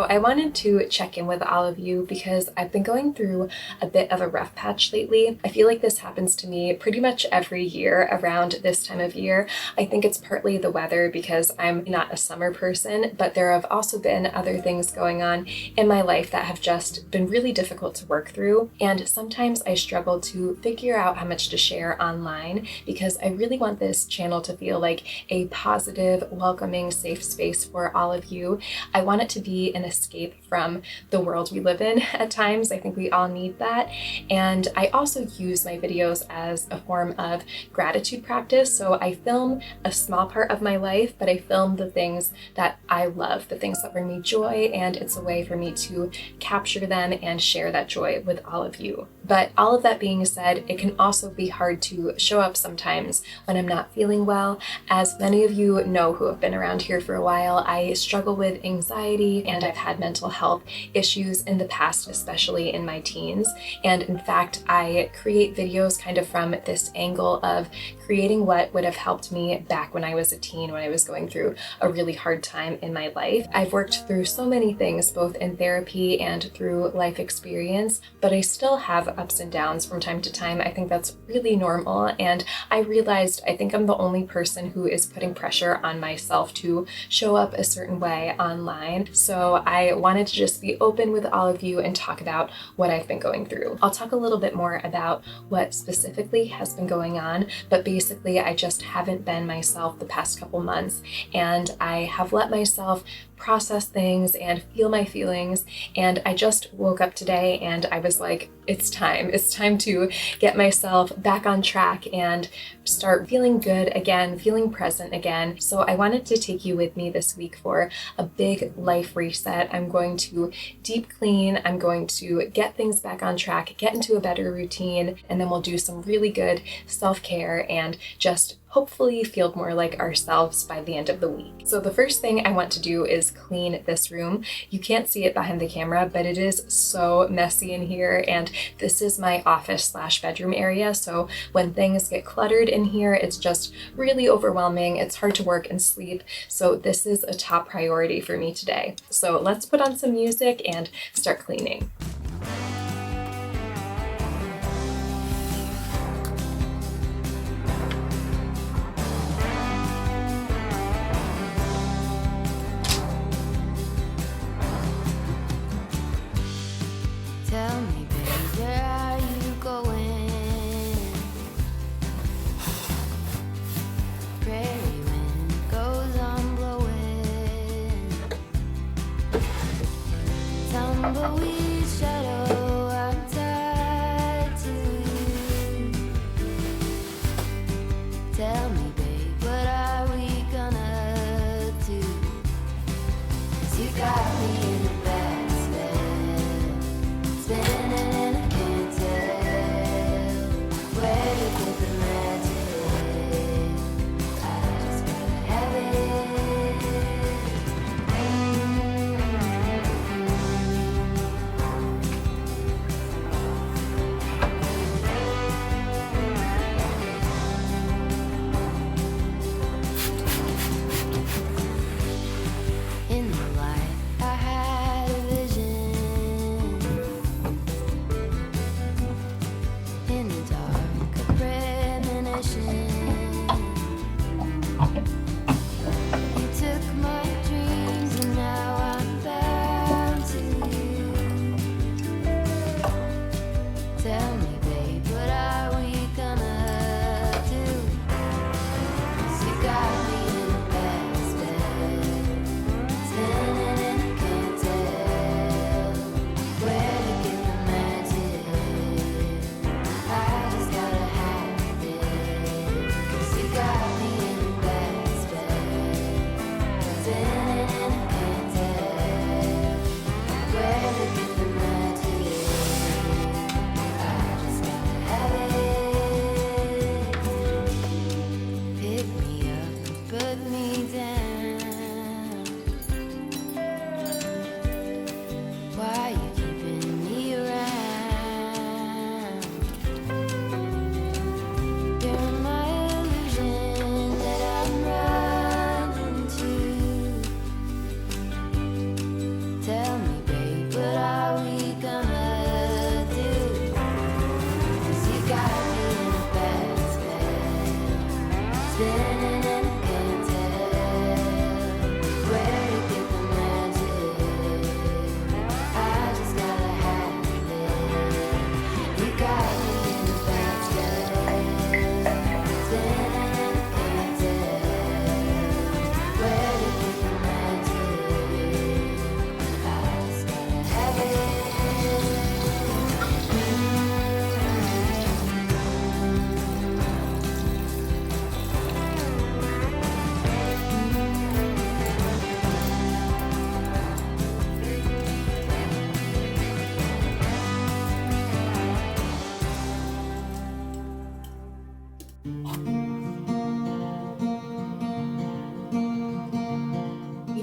So I wanted to check in with all of you because I've been going through a bit of a rough patch lately. I feel like this happens to me pretty much every year around this time of year. I think it's partly the weather because I'm not a summer person, but there have also been other things going on in my life that have just been really difficult to work through. And sometimes I struggle to figure out how much to share online because I really want this channel to feel like a positive, welcoming, safe space for all of you. I want it to be an escape from the world we live in at times. I think we all need that. And I also use my videos as a form of gratitude practice. So I film a small part of my life, but I film the things that I love, the things that bring me joy, and it's a way for me to capture them and share that joy with all of you. But all of that being said, it can also be hard to show up sometimes when I'm not feeling well. As many of you know who have been around here for a while, I struggle with anxiety and I've had mental health issues in the past, especially in my teens. And in fact, I create videos kind of from this angle of creating what would have helped me back when I was a teen, when I was going through a really hard time in my life. I've worked through so many things, both in therapy and through life experience, but I still have ups and downs from time to time. I think that's really normal. And I realized I think I'm the only person who is putting pressure on myself to show up a certain way online. So I wanted to just be open with all of you and talk about what I've been going through. I'll talk a little bit more about what specifically has been going on, but basically I just haven't been myself the past couple months, and I have let myself process things and feel my feelings. And I just woke up today and I was like, it's time to get myself back on track and start feeling good again, feeling present again. So I wanted to take you with me this week for a big life reset. I'm going to deep clean. I'm going to get things back on track, get into a better routine, and then we'll do some really good self-care and just hopefully feel more like ourselves by the end of the week. So the first thing I want to do is clean this room. You can't see it behind the camera, but it is so messy in here, and this is my office/bedroom area. So when things get cluttered in here, it's just really overwhelming. It's hard to work and sleep. So this is a top priority for me today. So let's put on some music and start cleaning. Tell me, baby, where are you going? Prairie wind goes on blowing. Tumbleweed shadow, I'm tied to you. Tell me, babe, what are we gonna do? 'Cause you got me in the spinning and I can't tell where to put the magic. I just gotta have it.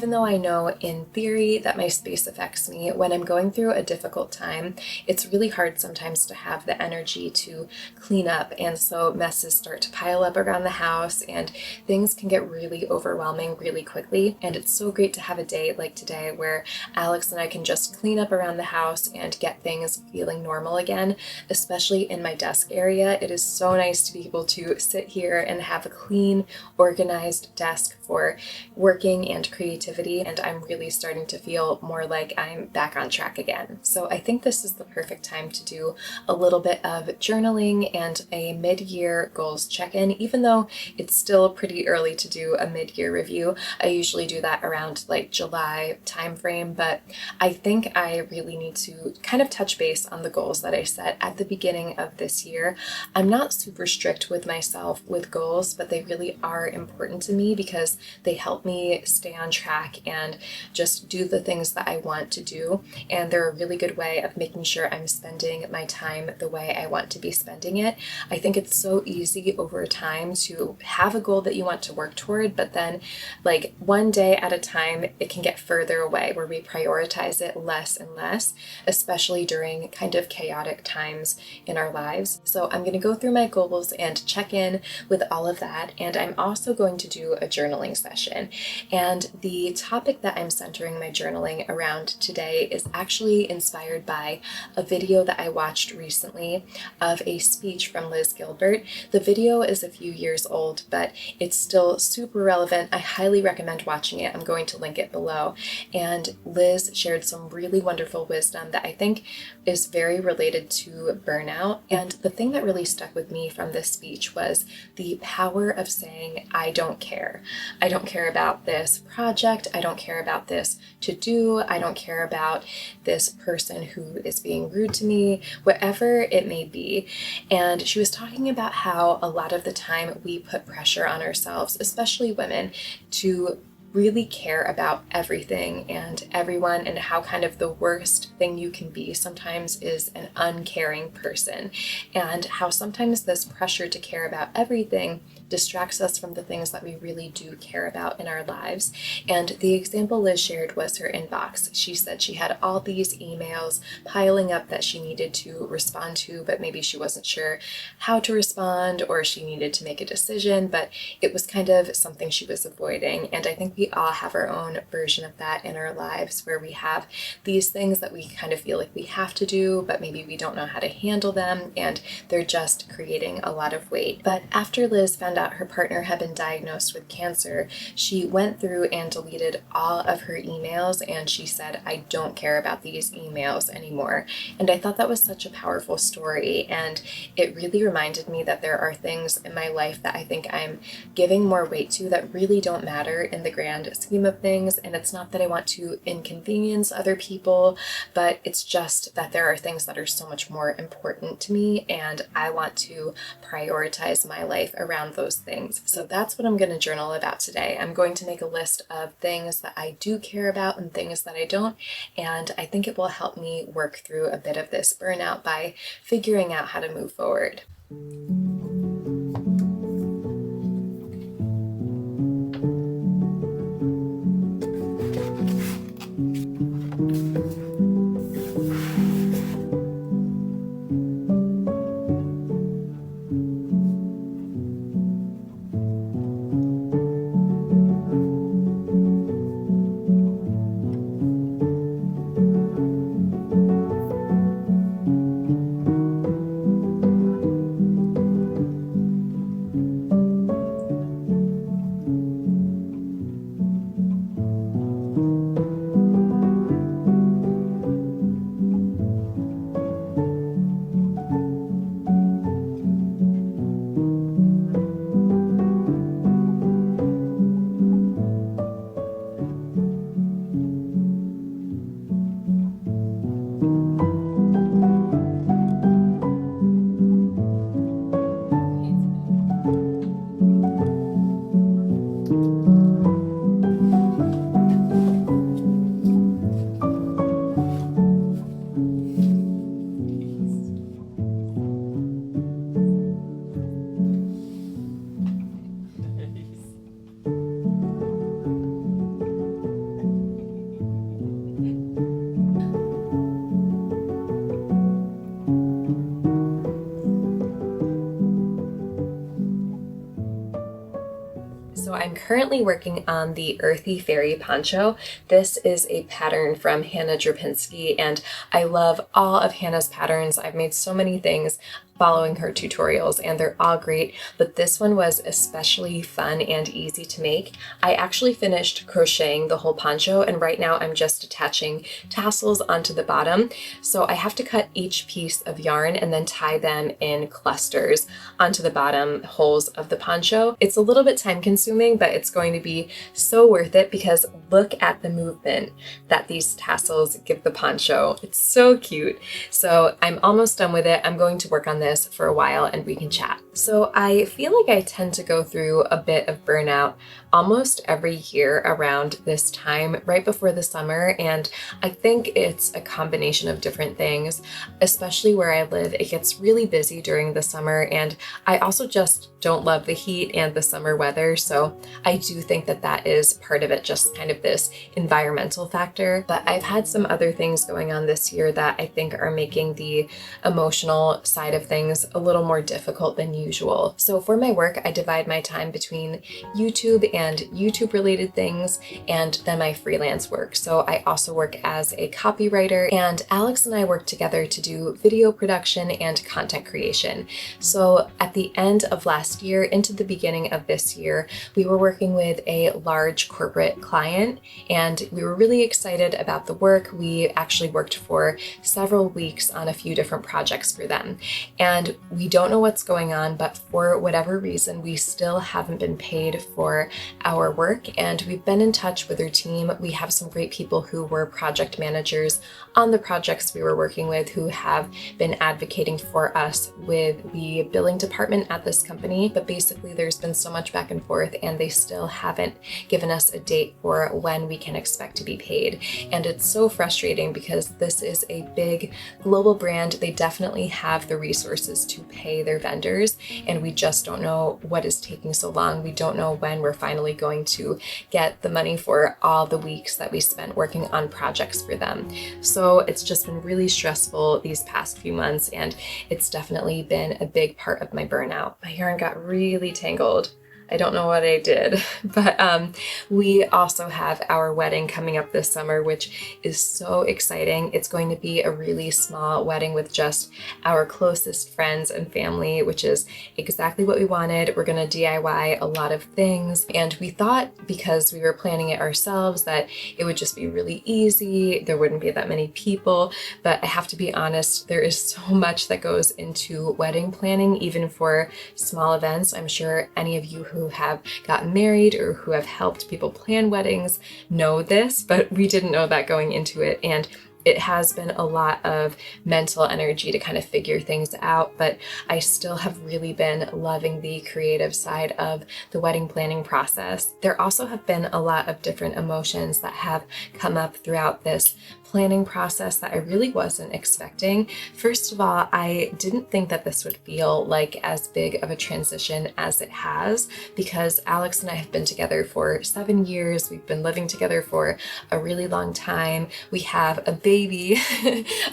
even though I know in theory that my space affects me, when I'm going through a difficult time, it's really hard sometimes to have the energy to clean up, and so messes start to pile up around the house and things can get really overwhelming really quickly. And it's so great to have a day like today where Alex and I can just clean up around the house and get things feeling normal again, especially in my desk area. It is so nice to be able to sit here and have a clean, organized desk for working and creativity, and I'm really starting to feel more like I'm back on track again. So I think this is the perfect time to do a little bit of journaling and a mid-year goals check-in. Even though it's still pretty early to do a mid-year review, I usually do that around like July timeframe, but I think I really need to kind of touch base on the goals that I set at the beginning of this year. I'm not super strict with myself with goals, but they really are important to me because they help me stay on track and just do the things that I want to do. And they're a really good way of making sure I'm spending my time the way I want to be spending it. I think it's so easy over time to have a goal that you want to work toward, but then like one day at a time, it can get further away where we prioritize it less and less, especially during kind of chaotic times in our lives. So I'm going to go through my goals and check in with all of that. And I'm also going to do a journaling session. And the topic that I'm centering my journaling around today is actually inspired by a video that I watched recently of a speech from Liz Gilbert. The video is a few years old, but it's still super relevant. I highly recommend watching it. I'm going to link it below. And Liz shared some really wonderful wisdom that I think is very related to burnout. And the thing that really stuck with me from this speech was the power of saying, I don't care. I don't care about this project. I don't care about this to do. I don't care about this person who is being rude to me, whatever it may be. And she was talking about how a lot of the time we put pressure on ourselves, especially women, to really care about everything and everyone, and how kind of the worst thing you can be sometimes is an uncaring person, and how sometimes this pressure to care about everything distracts us from the things that we really do care about in our lives. And the example Liz shared was her inbox. She said she had all these emails piling up that she needed to respond to, but maybe she wasn't sure how to respond, or she needed to make a decision, but it was kind of something she was avoiding. And I think we all have our own version of that in our lives, where we have these things that we kind of feel like we have to do, but maybe we don't know how to handle them, and they're just creating a lot of weight. But after Liz found out her partner had been diagnosed with cancer, she went through and deleted all of her emails, and she said, I don't care about these emails anymore. And I thought that was such a powerful story, and it really reminded me that there are things in my life that I think I'm giving more weight to that really don't matter in the grand scheme of things. And it's not that I want to inconvenience other people, but it's just that there are things that are so much more important to me, and I want to prioritize my life around those things. So that's what I'm going to journal about today. I'm going to make a list of things that I do care about and things that I don't, and I think it will help me work through a bit of this burnout by figuring out how to move forward. I'm currently working on the Earthy Fairy poncho. This is a pattern from Hannah Drapinski, and I love all of Hannah's patterns. I've made so many things following her tutorials and they're all great, but this one was especially fun and easy to make. I actually finished crocheting the whole poncho and right now I'm just attaching tassels onto the bottom. So I have to cut each piece of yarn and then tie them in clusters onto the bottom holes of the poncho. It's a little bit time consuming, but it's going to be so worth it because look at the movement that these tassels give the poncho. It's so cute. So I'm almost done with it. I'm going to work on this for a while and we can chat. So I feel like I tend to go through a bit of burnout almost every year around this time, right before the summer. And I think it's a combination of different things, especially where I live. It gets really busy during the summer and I also just don't love the heat and the summer weather. So I do think that that is part of it, just kind of this environmental factor. But I've had some other things going on this year that I think are making the emotional side of things a little more difficult than usual. So for my work, I divide my time between YouTube and YouTube related things and then my freelance work. So I also work as a copywriter and Alex and I work together to do video production and content creation. So at the end of last year into the beginning of this year, we were working with a large corporate client and we were really excited about the work. We actually worked for several weeks on a few different projects for them. And we don't know what's going on, but for whatever reason, we still haven't been paid for our work. And we've been in touch with their team. We have some great people who were project managers on the projects we were working with who have been advocating for us with the billing department at this company. But basically there's been so much back and forth and they still haven't given us a date for when we can expect to be paid. And it's so frustrating because this is a big global brand. They definitely have the resources to pay their vendors and we just don't know what is taking so long. We don't know when we're finally going to get the money for all the weeks that we spent working on projects for them. So it's just been really stressful these past few months and it's definitely been a big part of my burnout. My yarn got really tangled. I don't know what I did, but we also have our wedding coming up this summer, which is so exciting. It's going to be a really small wedding with just our closest friends and family, which is exactly what we wanted. We're going to DIY a lot of things. And we thought because we were planning it ourselves that it would just be really easy. There wouldn't be that many people, but I have to be honest, there is so much that goes into wedding planning, even for small events. I'm sure any of you who have gotten married or who have helped people plan weddings know this, but we didn't know that going into it. And it has been a lot of mental energy to kind of figure things out, but I still have really been loving the creative side of the wedding planning process. There also have been a lot of different emotions that have come up throughout this planning process that I really wasn't expecting. First of all, I didn't think that this would feel like as big of a transition as it has because Alex and I have been together for 7 years. We've been living together for a really long time. We have a baby,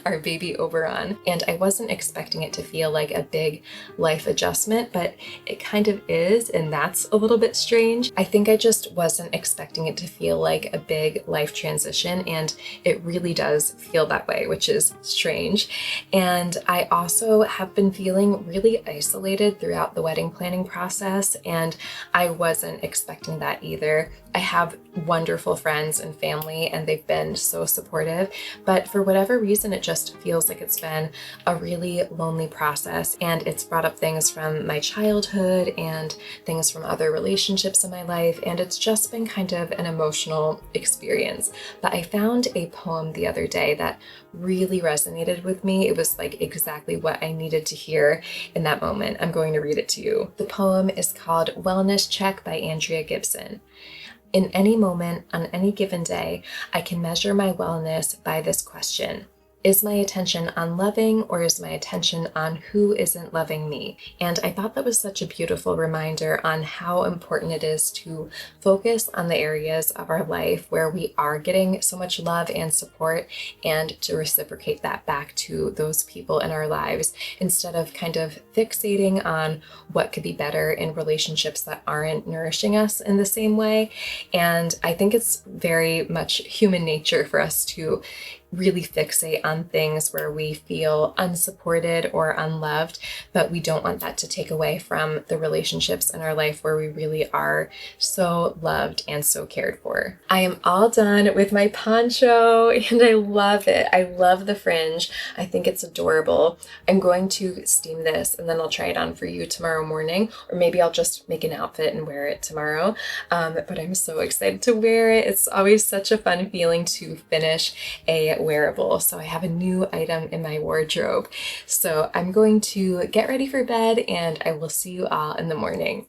our baby Oberon, and I wasn't expecting it to feel like a big life adjustment, but it kind of is, and that's a little bit strange. I think I just wasn't expecting it to feel like a big life transition, and it really does feel that way, which is strange. And I also have been feeling really isolated throughout the wedding planning process, and I wasn't expecting that either. I have wonderful friends and family, and they've been so supportive, but for whatever reason, it just feels like it's been a really lonely process, and it's brought up things from my childhood and things from other relationships in my life, and it's just been kind of an emotional experience. But I found a poem the other day that really resonated with me. It was like exactly what I needed to hear in that moment. I'm going to read it to you. The poem is called Wellness Check by Andrea Gibson. In any moment, on any given day, I can measure my wellness by this question. Is my attention on loving, or is my attention on who isn't loving me? And I thought that was such a beautiful reminder on how important it is to focus on the areas of our life where we are getting so much love and support, and to reciprocate that back to those people in our lives instead of kind of fixating on what could be better in relationships that aren't nourishing us in the same way. And I think it's very much human nature for us to really fixate on things where we feel unsupported or unloved, but we don't want that to take away from the relationships in our life where we really are so loved and so cared for. I am all done with my poncho and I love it. I love the fringe. I think it's adorable. I'm going to steam this and then I'll try it on for you tomorrow morning, or maybe I'll just make an outfit and wear it tomorrow. But I'm so excited to wear it. It's always such a fun feeling to finish a wearable. So I have a new item in my wardrobe. So I'm going to get ready for bed and I will see you all in the morning.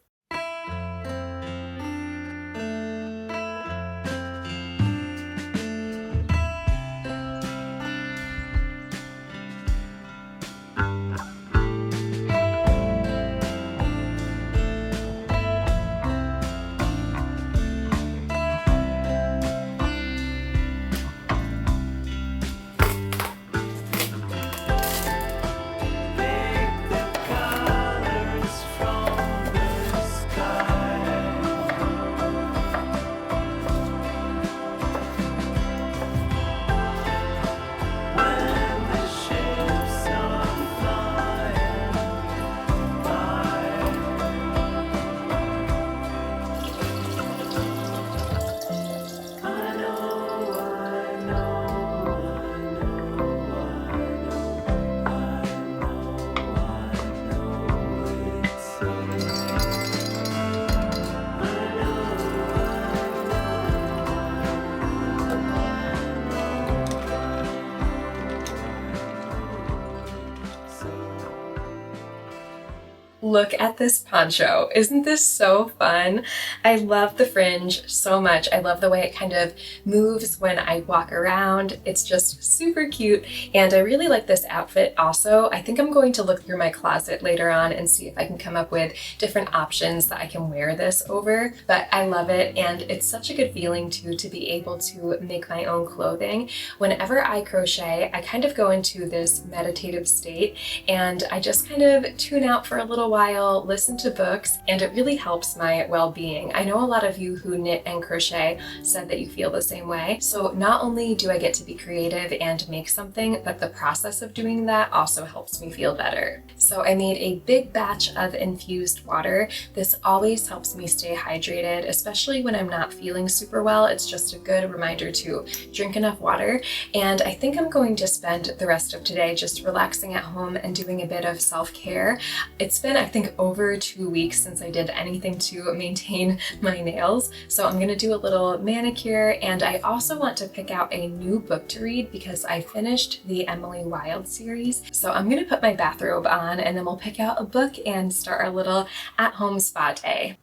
Look at this poncho. Isn't this so fun? I love the fringe so much. I love the way it kind of moves when I walk around. It's just super cute. And I really like this outfit also. I think I'm going to look through my closet later on and see if I can come up with different options that I can wear this over. But I love it, and it's such a good feeling too to be able to make my own clothing. Whenever I crochet, I kind of go into this meditative state and I just kind of tune out for a little while, listen to books, and it really helps my well-being. I know a lot of you who knit and crochet said that you feel the same way. So not only do I get to be creative and make something, but the process of doing that also helps me feel better. So I made a big batch of infused water. This always helps me stay hydrated, especially when I'm not feeling super well. It's just a good reminder to drink enough water. And I think I'm going to spend the rest of today just relaxing at home and doing a bit of self-care. It's been, I think, over 2 weeks since I did anything to maintain my nails. So I'm gonna do a little manicure, and I also want to pick out a new book to read because I finished the Emily Wilde series. So I'm gonna put my bathrobe on and then we'll pick out a book and start our little at-home spa day.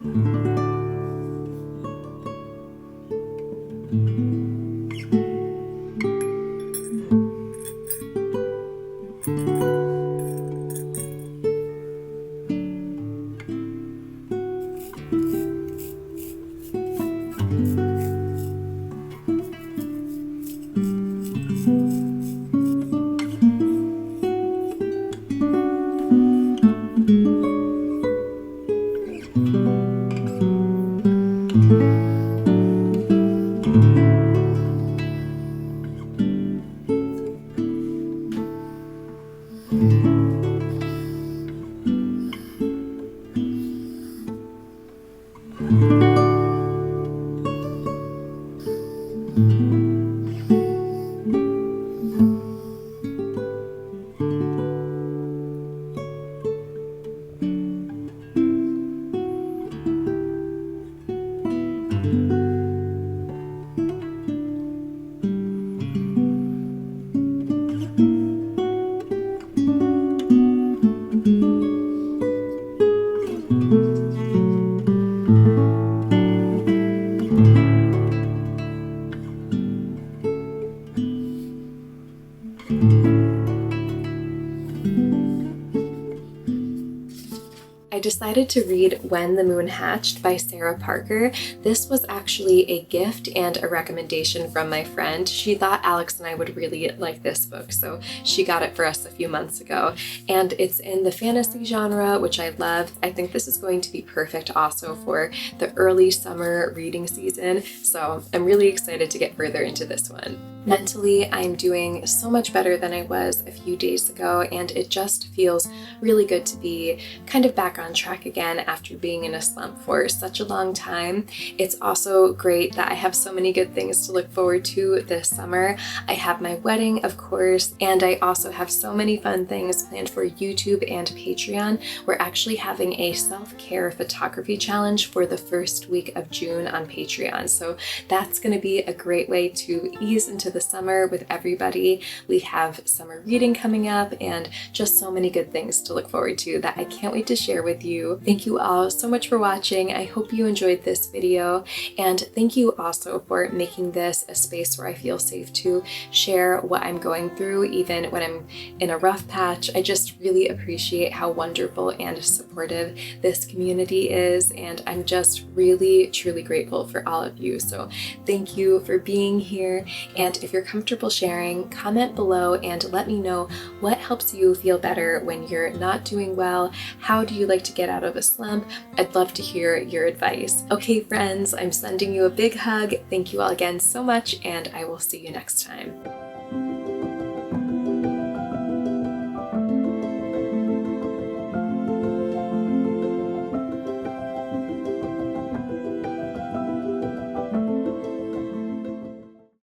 decided to read When the Moon Hatched by Sarah Parker. This was actually a gift and a recommendation from my friend. She thought Alex and I would really like this book, so she got it for us a few months ago. And it's in the fantasy genre, which I love. I think this is going to be perfect also for the early summer reading season, so I'm really excited to get further into this one. Mentally, I'm doing so much better than I was a few days ago, and it just feels really good to be kind of back on track again after being in a slump for such a long time. It's also great that I have so many good things to look forward to this summer. I have my wedding, of course, and I also have so many fun things planned for YouTube and Patreon. We're actually having a self-care photography challenge for the first week of June on Patreon, so that's going to be a great way to ease into the summer with everybody. We have summer reading coming up and just so many good things to look forward to that I can't wait to share with you. Thank you all so much for watching. I hope you enjoyed this video, and thank you also for making this a space where I feel safe to share what I'm going through even when I'm in a rough patch. I just really appreciate how wonderful and supportive this community is, and I'm just really truly grateful for all of you. So thank you for being here, and if you're comfortable sharing, comment below and let me know what helps you feel better when you're not doing well. How do you like to get out of a slump? I'd love to hear your advice. Okay, friends, I'm sending you a big hug. Thank you all again so much, and I will see you next time.